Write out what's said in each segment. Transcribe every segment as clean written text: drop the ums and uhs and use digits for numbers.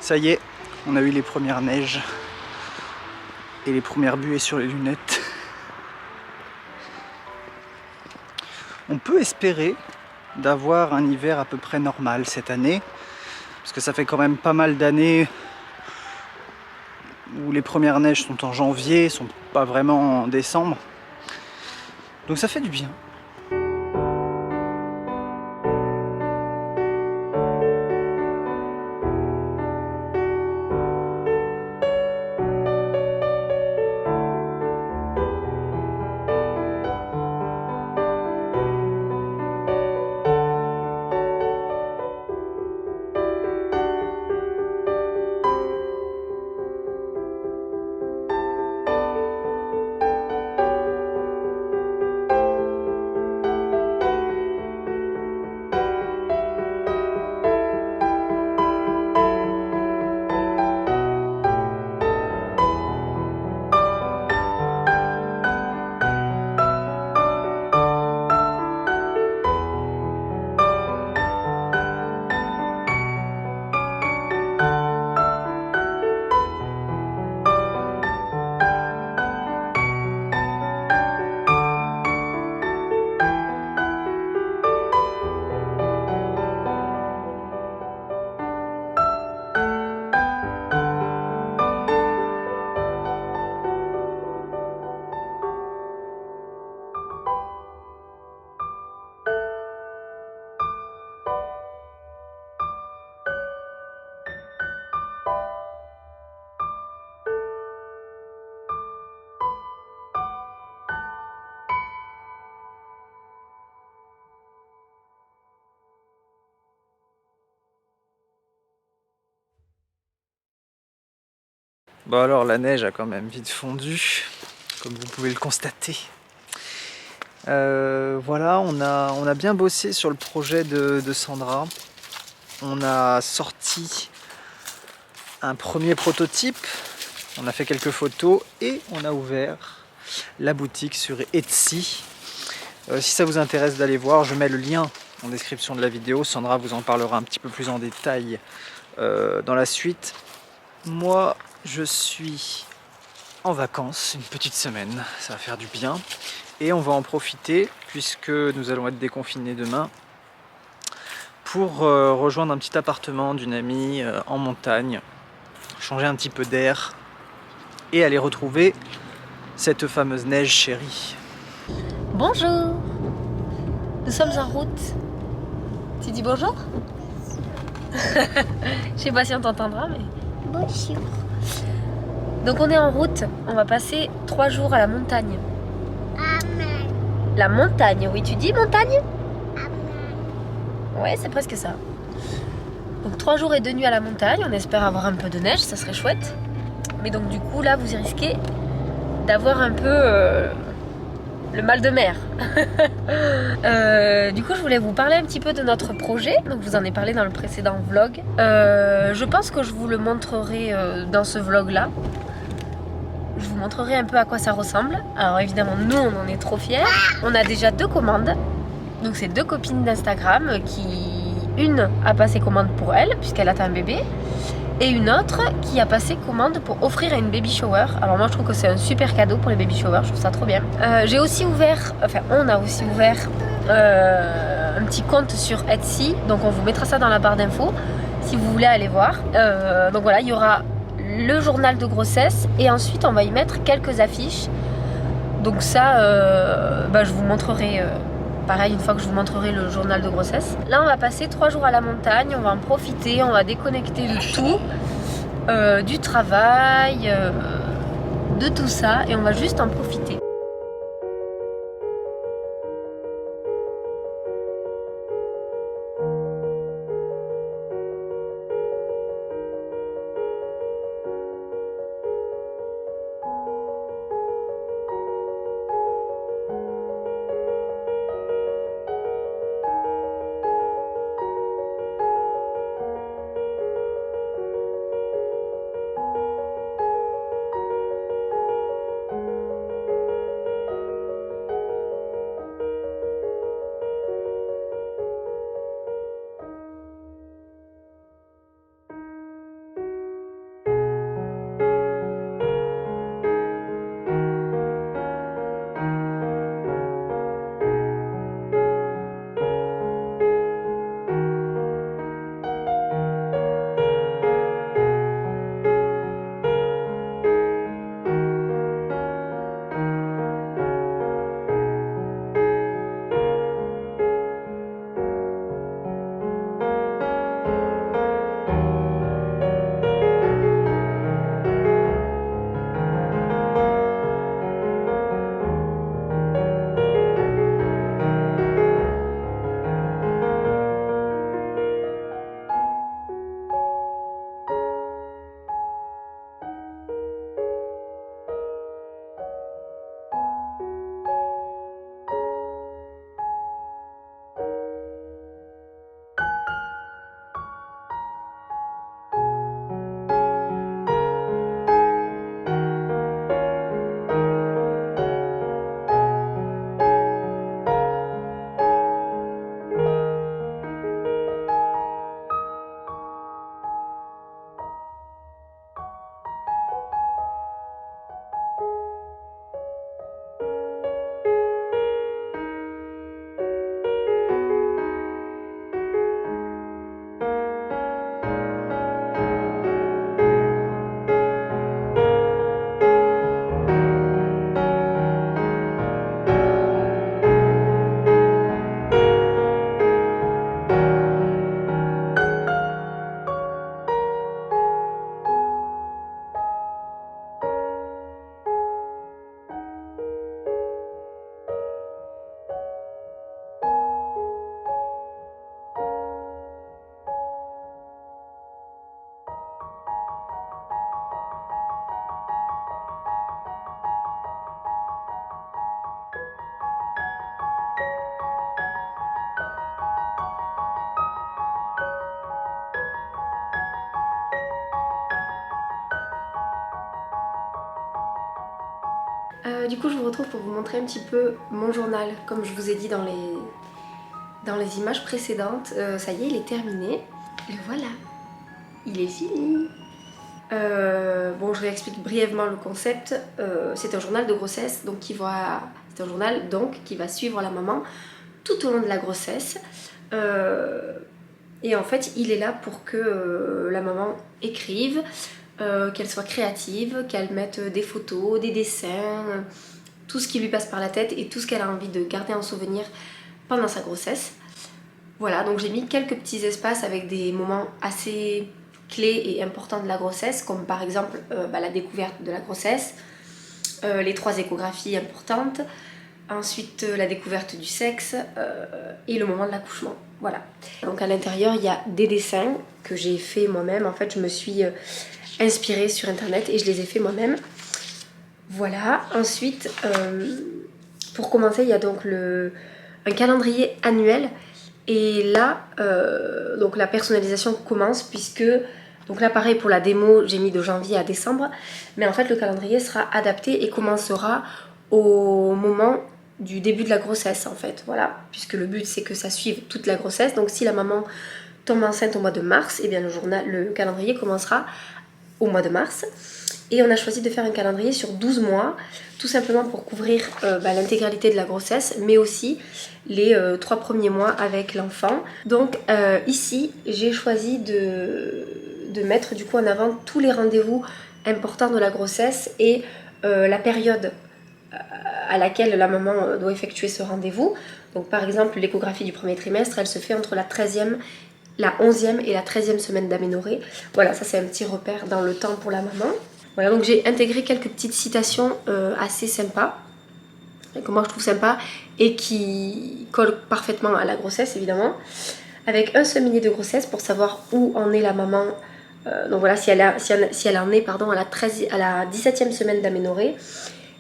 Ça y est, on a eu les premières neiges et les premières buées sur les lunettes. On peut espérer d'avoir un hiver à peu près normal cette année, parce que ça fait quand même pas mal d'années où les premières neiges sont en janvier, sont pas vraiment en décembre. Donc ça fait du bien. Bon alors la neige a quand même vite fondu, comme vous pouvez le constater. Voilà, on a bien bossé sur le projet de Sandra. On a sorti un premier prototype, on a fait quelques photos et on a ouvert la boutique sur Etsy. Si ça vous intéresse d'aller voir, je mets le lien en description de la vidéo. Sandra vous en parlera un petit peu plus en détail dans la suite. Moi, je suis en vacances, une petite semaine, ça va faire du bien. Et on va en profiter, puisque nous allons être déconfinés demain, pour rejoindre un petit appartement d'une amie en montagne, changer un petit peu d'air et aller retrouver cette fameuse neige chérie. Bonjour, nous sommes en route. Tu dis bonjour? Je sais pas si on t'entendra, mais... Bonjour. Donc on est en route, on va passer 3 jours à la montagne. Amen. La montagne, oui, tu dis montagne? Amen. Ouais, c'est presque ça. Donc 3 jours et 2 nuits à la montagne, on espère avoir un peu de neige, ça serait chouette. Mais donc du coup, là, vous risquez d'avoir un peu le mal de mer. Du coup, je voulais vous parler un petit peu de notre projet. Donc, je vous en ai parlé dans le précédent vlog. Je pense que je vous le montrerai dans ce vlog-là. Je vous montrerai un peu à quoi ça ressemble. Alors, évidemment, nous, on en est trop fiers. On a déjà 2 commandes. Donc, c'est 2 copines d'Instagram qui... Une a passé commande pour elle, puisqu'elle a un bébé. Et une autre qui a passé commande pour offrir à une baby shower. Alors moi je trouve que c'est un super cadeau pour les baby showers, je trouve ça trop bien. J'ai aussi ouvert, enfin on a aussi ouvert un petit compte sur Etsy. Donc on vous mettra ça dans la barre d'infos si vous voulez aller voir. Donc voilà, il y aura le journal de grossesse et ensuite on va y mettre quelques affiches. Donc ça, je vous montrerai... pareil, une fois que je vous montrerai le journal de grossesse. Là, on va passer 3 jours à la montagne, on va en profiter, on va déconnecter de tout, du travail, de tout ça, et on va juste en profiter. Du coup, je vous retrouve pour vous montrer un petit peu mon journal, comme je vous ai dit dans les images précédentes. Ça y est, il est terminé. Le voilà, il est fini. Bon, je réexplique brièvement le concept. C'est un journal de grossesse, donc c'est un journal donc qui va suivre la maman tout au long de la grossesse. Et en fait, il est là pour que la maman écrive, qu'elle soit créative, qu'elle mette des photos, des dessins, tout ce qui lui passe par la tête et tout ce qu'elle a envie de garder en souvenir pendant sa grossesse. Voilà, donc j'ai mis quelques petits espaces avec des moments assez clés et importants de la grossesse, comme par exemple la découverte de la grossesse, les 3 échographies importantes, ensuite la découverte du sexe et le moment de l'accouchement. Voilà. Donc à l'intérieur, il y a des dessins que j'ai fait moi-même. En fait, je me suis inspirée sur internet et je les ai fait moi-même. Voilà. Ensuite, pour commencer, il y a donc un calendrier annuel. Et là, donc la personnalisation commence puisque, donc là pareil pour la démo, j'ai mis de janvier à décembre. Mais en fait, le calendrier sera adapté et commencera au moment du début de la grossesse en fait. Voilà, puisque le but c'est que ça suive toute la grossesse. Donc si la maman tombe enceinte au mois de mars, et bien le calendrier commencera au mois de mars. Et on a choisi de faire un calendrier sur 12 mois, tout simplement pour couvrir l'intégralité de la grossesse, mais aussi les 3 premiers mois avec l'enfant. Donc ici, j'ai choisi de mettre du coup en avant tous les rendez-vous importants de la grossesse et la période à laquelle la maman doit effectuer ce rendez-vous. Donc par exemple, l'échographie du premier trimestre, elle se fait entre la 13e, la 11e et la 13e semaine d'aménorrhée. Voilà, ça c'est un petit repère dans le temps pour la maman. Voilà, donc j'ai intégré quelques petites citations assez sympas, que moi je trouve sympas, et qui collent parfaitement à la grossesse évidemment, avec un seminé de grossesse pour savoir où en est la maman. Donc voilà, si elle en est à la 17e semaine d'aménorrhée,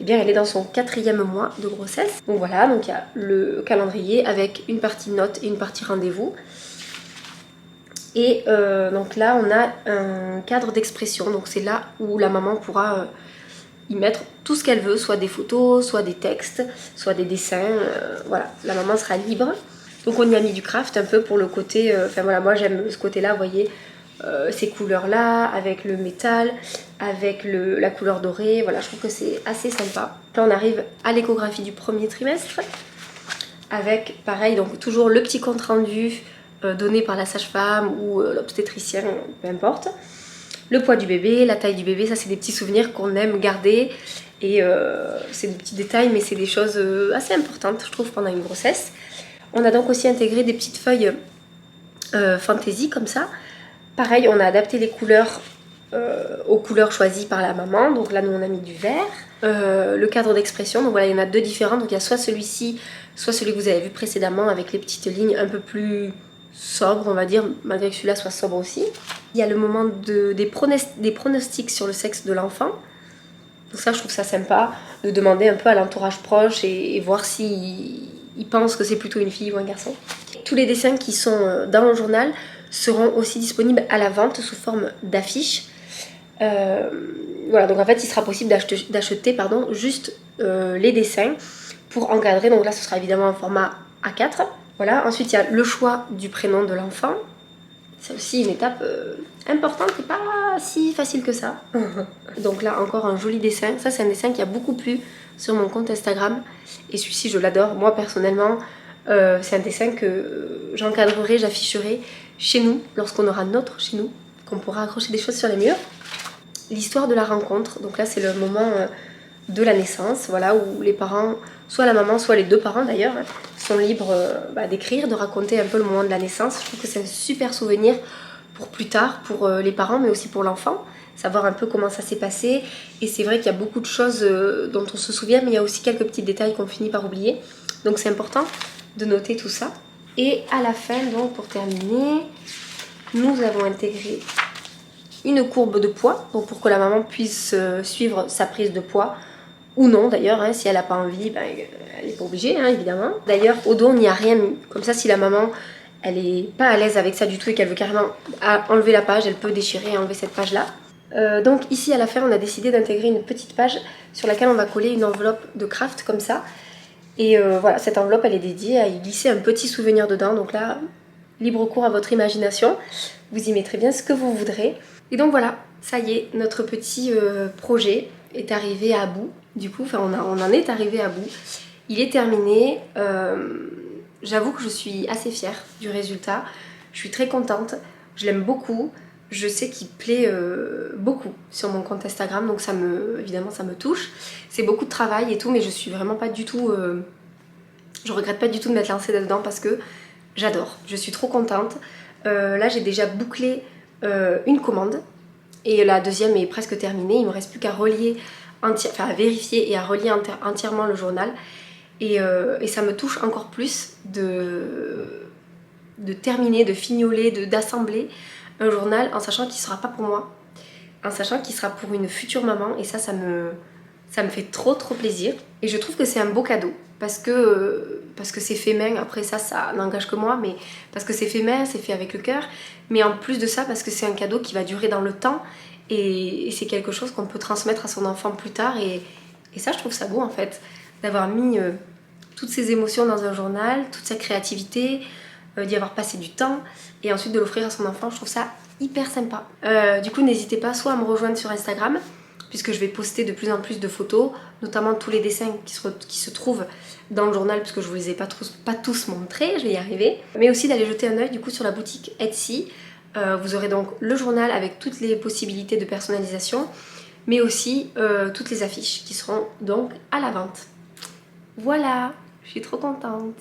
eh bien elle est dans son 4e mois de grossesse. Donc voilà, donc il y a le calendrier avec une partie notes et une partie rendez-vous. Et donc là, on a un cadre d'expression. Donc c'est là où la maman pourra y mettre tout ce qu'elle veut, soit des photos, soit des textes, soit des dessins. Voilà, la maman sera libre. Donc on y a mis du craft un peu pour le côté... Enfin voilà, moi j'aime ce côté-là, vous voyez, ces couleurs-là, avec le métal, avec la couleur dorée. Voilà, je trouve que c'est assez sympa. Là, on arrive à l'échographie du premier trimestre, avec, pareil, donc toujours le petit compte-rendu donné par la sage-femme ou l'obstétricien, peu importe. Le poids du bébé, la taille du bébé, ça c'est des petits souvenirs qu'on aime garder. Et c'est des petits détails, mais c'est des choses assez importantes, je trouve, pendant une grossesse. On a donc aussi intégré des petites feuilles fantaisie, comme ça. Pareil, on a adapté les couleurs aux couleurs choisies par la maman. Donc là, nous, on a mis du vert. Le cadre d'expression, donc voilà, il y en a 2 différents. Donc il y a soit celui-ci, soit celui que vous avez vu précédemment, avec les petites lignes un peu plus sobre, on va dire, malgré que celui-là soit sobre aussi. Il y a le moment des pronostics sur le sexe de l'enfant. Donc ça, je trouve ça sympa de demander un peu à l'entourage proche et voir s'ils pensent que c'est plutôt une fille ou un garçon. Tous les dessins qui sont dans le journal seront aussi disponibles à la vente sous forme d'affiches. Voilà, donc en fait, il sera possible d'acheter juste les dessins pour encadrer. Donc là, ce sera évidemment en format A4. Voilà, ensuite il y a le choix du prénom de l'enfant. C'est aussi une étape importante et pas si facile que ça. Donc là encore un joli dessin. Ça c'est un dessin qui a beaucoup plu sur mon compte Instagram. Et celui-ci je l'adore. Moi personnellement, c'est un dessin que j'encadrerai, j'afficherai chez nous, lorsqu'on aura notre chez nous, qu'on pourra accrocher des choses sur les murs. L'histoire de la rencontre. Donc là c'est le moment de la naissance, voilà, où les parents, soit la maman, soit les 2 parents d'ailleurs, sont libres d'écrire, de raconter un peu le moment de la naissance. Je trouve que c'est un super souvenir pour plus tard, pour les parents, mais aussi pour l'enfant, savoir un peu comment ça s'est passé. Et c'est vrai qu'il y a beaucoup de choses dont on se souvient, mais il y a aussi quelques petits détails qu'on finit par oublier. Donc c'est important de noter tout ça. Et à la fin, donc pour terminer, nous avons intégré une courbe de poids, donc pour que la maman puisse suivre sa prise de poids, ou non d'ailleurs, hein, si elle n'a pas envie, elle n'est pas obligée, hein, évidemment. D'ailleurs, au dos, on n'y a rien mis. Comme ça, si la maman, elle n'est pas à l'aise avec ça du tout et qu'elle veut carrément enlever la page, elle peut déchirer et enlever cette page-là. Donc ici à la fin on a décidé d'intégrer une petite page sur laquelle on va coller une enveloppe de craft comme ça. Et voilà, cette enveloppe elle est dédiée à y glisser un petit souvenir dedans. Donc là, libre cours à votre imagination, vous y mettrez bien ce que vous voudrez. Et donc voilà, ça y est, notre petit projet est arrivé à bout. Du coup, on en est arrivé à bout. Il est terminé. J'avoue que je suis assez fière du résultat. Je suis très contente. Je l'aime beaucoup. Je sais qu'il plaît beaucoup sur mon compte Instagram. Donc évidemment, ça me touche. C'est beaucoup de travail et tout, mais je suis vraiment pas du tout... je regrette pas du tout de m'être lancée là-dedans parce que j'adore. Je suis trop contente. Là, j'ai déjà bouclé une commande. Et la deuxième est presque terminée. Il me reste plus qu'à relier, à vérifier et à relier entièrement le journal. Et ça me touche encore plus de terminer, de fignoler, d'assembler un journal en sachant qu'il ne sera pas pour moi, en sachant qu'il sera pour une future maman. Et ça me fait trop plaisir. Et je trouve que c'est un beau cadeau parce que c'est fait main. Après ça n'engage que moi, mais parce que c'est fait main, c'est fait avec le cœur. Mais en plus de ça, parce que c'est un cadeau qui va durer dans le temps et c'est quelque chose qu'on peut transmettre à son enfant plus tard. Et ça, je trouve ça beau en fait, d'avoir mis toutes ses émotions dans un journal, toute sa créativité, d'y avoir passé du temps et ensuite de l'offrir à son enfant. Je trouve ça hyper sympa. Du coup, n'hésitez pas soit à me rejoindre sur Instagram, puisque je vais poster de plus en plus de photos, notamment tous les dessins qui se trouvent dans le journal, puisque je vous les ai pas tous montrés, je vais y arriver. Mais aussi d'aller jeter un œil du coup sur la boutique Etsy. Vous aurez donc le journal avec toutes les possibilités de personnalisation, mais aussi toutes les affiches qui seront donc à la vente. Voilà, je suis trop contente.